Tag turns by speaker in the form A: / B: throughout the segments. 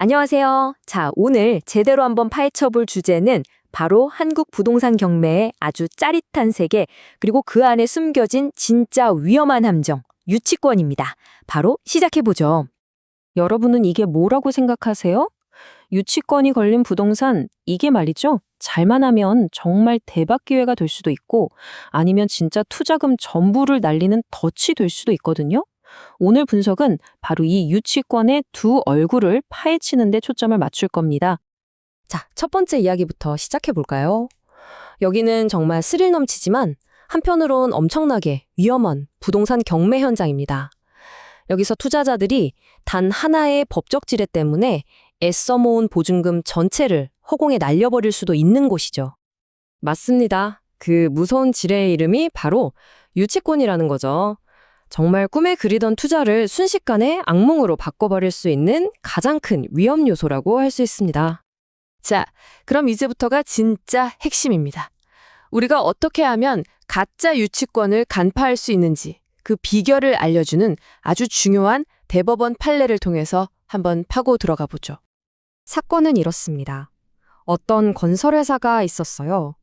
A: 안녕하세요. 자, 오늘 제대로 한번 파헤쳐 볼 주제는 바로 한국 부동산 경매의 아주 짜릿한 세계, 그리고 그 안에 숨겨진 진짜 위험한 함정, 유치권입니다. 바로 시작해 보죠. 여러분은 이게 뭐라고 생각하세요? 유치권이 걸린 부동산, 이게 말이죠. 잘만 하면 정말 대박 기회가 될 수도 있고, 아니면 진짜 투자금 전부를 날리는 덫이 될 수도 있거든요. 오늘 분석은 바로 이 유치권의 두 얼굴을 파헤치는 데 초점을 맞출 겁니다. 자, 첫 번째 이야기부터 시작해 볼까요? 여기는 정말 스릴 넘치지만 한편으론 엄청나게 위험한 부동산 경매 현장입니다. 여기서 투자자들이 단 하나의 법적 지뢰 때문에 애써 모은 보증금 전체를 허공에 날려버릴 수도 있는 곳이죠. 맞습니다. 그 무서운 지뢰의 이름이 바로 유치권이라는 거죠. 정말 꿈에 그리던 투자를 순식간에 악몽으로 바꿔버릴 수 있는 가장 큰 위험 요소라고 할 수 있습니다. 자, 그럼 이제부터가 진짜 핵심입니다. 우리가 어떻게 하면 가짜 유치권을 간파할 수 있는지 그 비결을 알려주는 아주 중요한 대법원 판례를 통해서 한번 파고 들어가 보죠. 사건은 이렇습니다. 어떤 건설회사가 있었어요.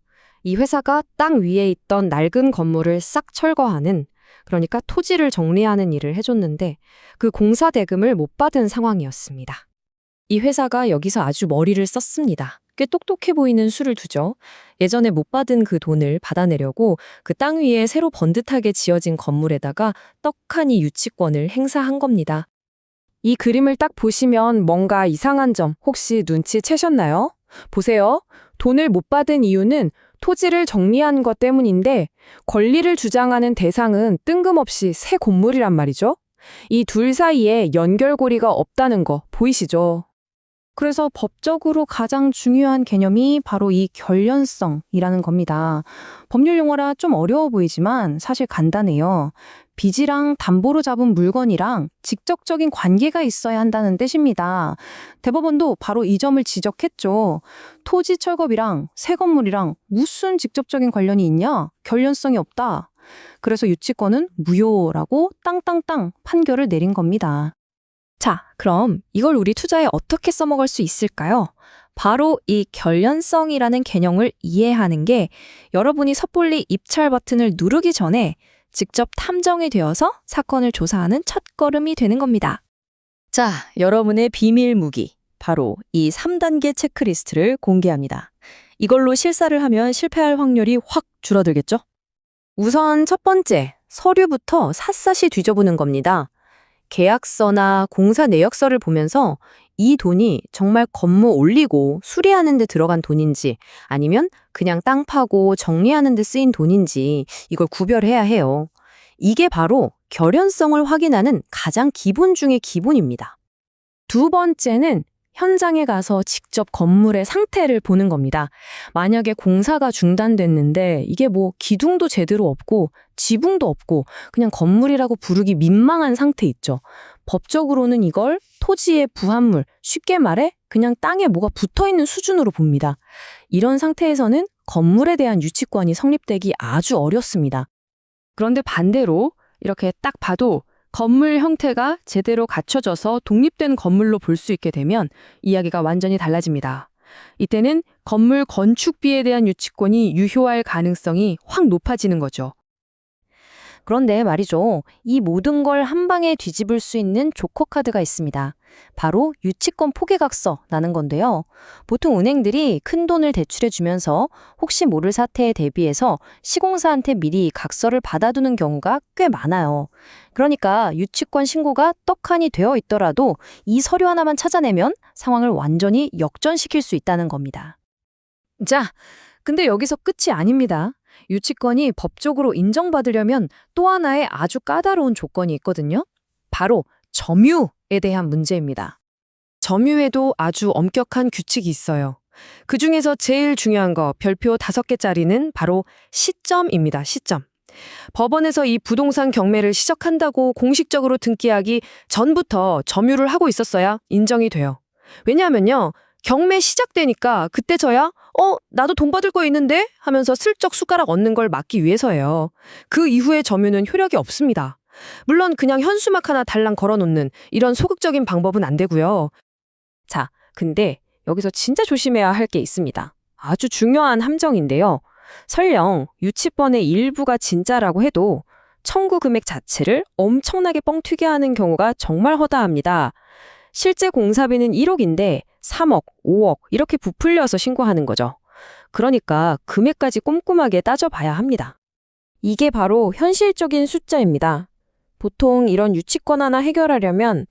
A: 이 회사가 땅 위에 있던 낡은 건물을 싹 철거하는, 그러니까 토지를 정리하는 일을 해줬는데 그 공사 대금을 못 받은 상황이었습니다. 이 회사가 여기서 아주 머리를 썼습니다. 꽤 똑똑해 보이는 수를 두죠. 예전에 못 받은 그 돈을 받아내려고 그 땅 위에 새로 번듯하게 지어진 건물에다가 떡하니 유치권을 행사한 겁니다. 이 그림을 딱 보시면 뭔가 이상한 점 혹시 눈치채셨나요? 보세요. 돈을 못 받은 이유는 토지를 정리한 것 때문인데 권리를 주장하는 대상은 뜬금없이 새 건물이란 말이죠. 이 둘 사이에 연결고리가 없다는 거 보이시죠? 그래서 법적으로 가장 중요한 개념이 바로 이 결연성이라는 겁니다. 법률 용어라 좀 어려워 보이지만 사실 간단해요. 빚이랑 담보로 잡은 물건이랑 직접적인 관계가 있어야 한다는 뜻입니다. 대법원도 바로 이 점을 지적했죠. 토지 철거비랑 새 건물이랑 무슨 직접적인 관련이 있냐? 결연성이 없다. 그래서 유치권은 무효라고 땅땅땅 판결을 내린 겁니다. 자, 그럼 이걸 우리 투자에 어떻게 써먹을 수 있을까요? 바로 이 결연성이라는 개념을 이해하는 게 여러분이 섣불리 입찰 버튼을 누르기 전에 직접 탐정이 되어서 사건을 조사하는 첫걸음이 되는 겁니다. 자, 여러분의 비밀 무기, 바로 이 3단계 체크리스트를 공개합니다. 이걸로 실사를 하면 실패할 확률이 확 줄어들겠죠? 우선 첫 번째, 서류부터 샅샅이 뒤져보는 겁니다. 계약서나 공사 내역서를 보면서 이 돈이 정말 건물 올리고 수리하는 데 들어간 돈인지 아니면 그냥 땅 파고 정리하는 데 쓰인 돈인지 이걸 구별해야 해요. 이게 바로 결연성을 확인하는 가장 기본 중의 기본입니다. 두 번째는 현장에 가서 직접 건물의 상태를 보는 겁니다. 만약에 공사가 중단됐는데 이게 뭐 기둥도 제대로 없고 지붕도 없고 그냥 건물이라고 부르기 민망한 상태 있죠. 법적으로는 이걸 토지의 부합물, 쉽게 말해 그냥 땅에 뭐가 붙어있는 수준으로 봅니다. 이런 상태에서는 건물에 대한 유치권이 성립되기 아주 어렵습니다. 그런데 반대로 이렇게 딱 봐도 건물 형태가 제대로 갖춰져서 독립된 건물로 볼 수 있게 되면 이야기가 완전히 달라집니다. 이때는 건물 건축비에 대한 유치권이 유효할 가능성이 확 높아지는 거죠. 그런데 말이죠. 이 모든 걸 한 방에 뒤집을 수 있는 조커 카드가 있습니다. 바로 유치권 포기각서라는 건데요. 보통 은행들이 큰 돈을 대출해주면서 혹시 모를 사태에 대비해서 시공사한테 미리 각서를 받아두는 경우가 꽤 많아요. 그러니까 유치권 신고가 떡하니 되어 있더라도 이 서류 하나만 찾아내면 상황을 완전히 역전시킬 수 있다는 겁니다. 자, 근데 여기서 끝이 아닙니다. 유치권이 법적으로 인정받으려면 또 하나의 아주 까다로운 조건이 있거든요. 바로 점유에 대한 문제입니다. 점유에도 아주 엄격한 규칙이 있어요. 그중에서 제일 중요한 거 별표 5개짜리는 바로 시점입니다. 시점. 법원에서 이 부동산 경매를 시작한다고 공식적으로 등기하기 전부터 점유를 하고 있었어야 인정이 돼요. 왜냐하면요. 경매 시작되니까 그때서야 나도 돈 받을 거 있는데 하면서 슬쩍 숟가락 얹는 걸 막기 위해서예요. 그 이후의 점유는 효력이 없습니다. 물론 그냥 현수막 하나 달랑 걸어놓는 이런 소극적인 방법은 안 되고요. 자,
B: 근데 여기서 진짜 조심해야 할 게 있습니다. 아주 중요한 함정인데요. 설령 유치권의 일부가 진짜라고 해도 청구 금액 자체를 엄청나게 뻥튀기 하는 경우가 정말 허다합니다. 실제 공사비는 1억인데 3억, 5억 이렇게 부풀려서 신고하는 거죠. 그러니까 금액까지 꼼꼼하게 따져봐야 합니다. 이게 바로 현실적인 숫자입니다. 보통 이런 유치권 하나 해결하려면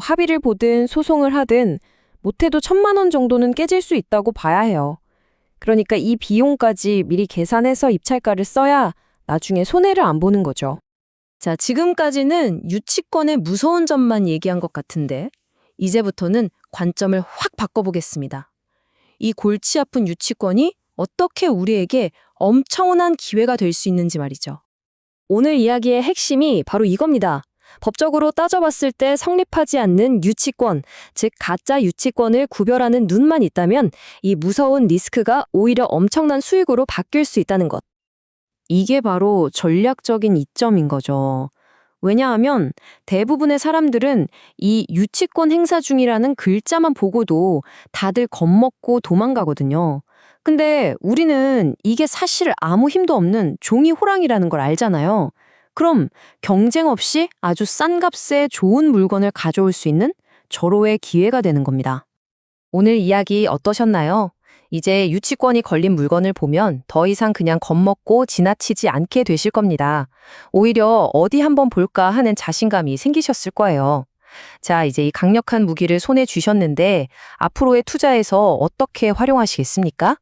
B: 합의를 보든 소송을 하든 못해도 1,000만 원 정도는 깨질 수 있다고 봐야 해요. 그러니까 이 비용까지 미리 계산해서 입찰가를 써야 나중에 손해를 안 보는 거죠.
A: 자, 지금까지는 유치권의 무서운 점만 얘기한 것 같은데 이제부터는 관점을 확 바꿔보겠습니다. 이 골치 아픈 유치권이 어떻게 우리에게 엄청난 기회가 될 수 있는지 말이죠. 오늘 이야기의 핵심이 바로 이겁니다. 법적으로 따져봤을 때 성립하지 않는 유치권, 즉 가짜 유치권을 구별하는 눈만 있다면 이 무서운 리스크가 오히려 엄청난 수익으로 바뀔 수 있다는 것. 이게 바로 전략적인 이점인 거죠. 왜냐하면 대부분의 사람들은 이 유치권 행사 중이라는 글자만 보고도 다들 겁먹고 도망가거든요. 근데 우리는 이게 사실 아무 힘도 없는 종이 호랑이라는 걸 알잖아요. 그럼 경쟁 없이 아주 싼 값에 좋은 물건을 가져올 수 있는 절호의 기회가 되는 겁니다. 오늘 이야기 어떠셨나요? 이제 유치권이 걸린 물건을 보면 더 이상 그냥 겁먹고 지나치지 않게 되실 겁니다. 오히려 어디 한번 볼까 하는 자신감이 생기셨을 거예요. 자, 이제 이 강력한 무기를 손에 쥐셨는데 앞으로의 투자에서 어떻게 활용하시겠습니까?